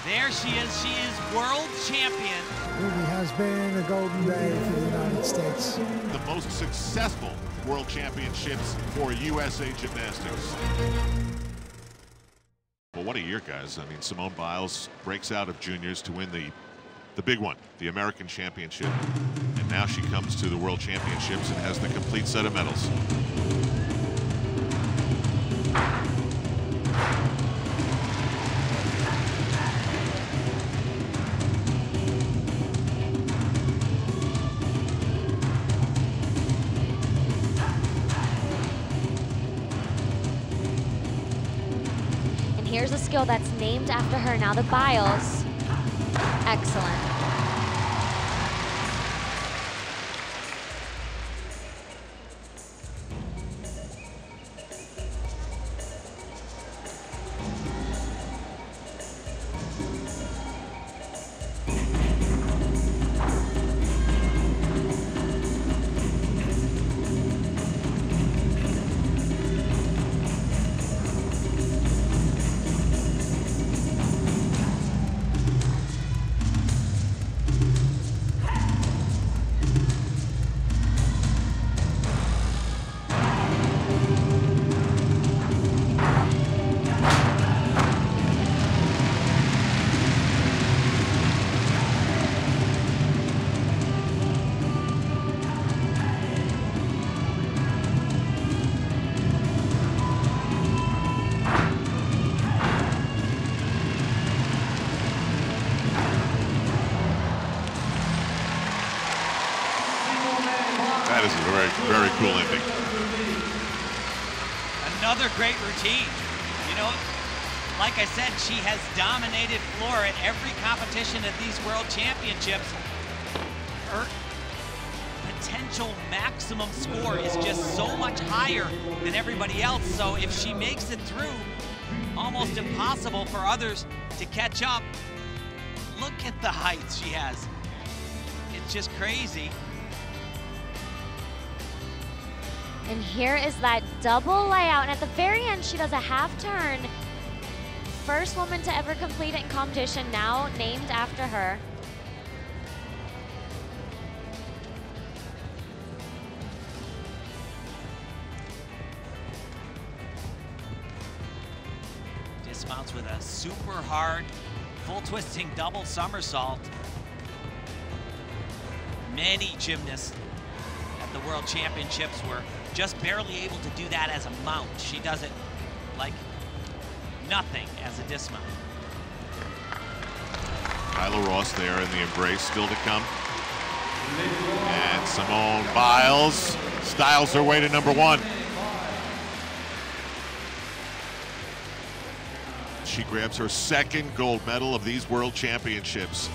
There she is world champion. Really has been a golden day for the United States. The most successful world championships for USA Gymnastics. Well, what a year, guys. I mean, Simone Biles breaks out of juniors to win the big one, the American Championship. And now she comes to the World Championships and has the complete set of medals. Here's a skill that's named after her now, the Biles. Excellent. That is a very, very cool ending. Another great routine. You know, like I said, she has dominated floor at every competition at these World Championships. Her potential maximum score is just so much higher than everybody else. So if she makes it through, almost impossible for others to catch up. Look at the heights she has. It's just crazy. And here is that double layout. And at the very end, she does a half turn. First woman to ever complete it in competition, now named after her. Dismounts with a super hard, full twisting double somersault. Many gymnasts at the World Championships were just barely able to do that as a mount. She does it like nothing as a dismount. Kyla Ross there in the embrace, still to come. And Simone Biles styles her way to #1. She grabs her second gold medal of these World Championships.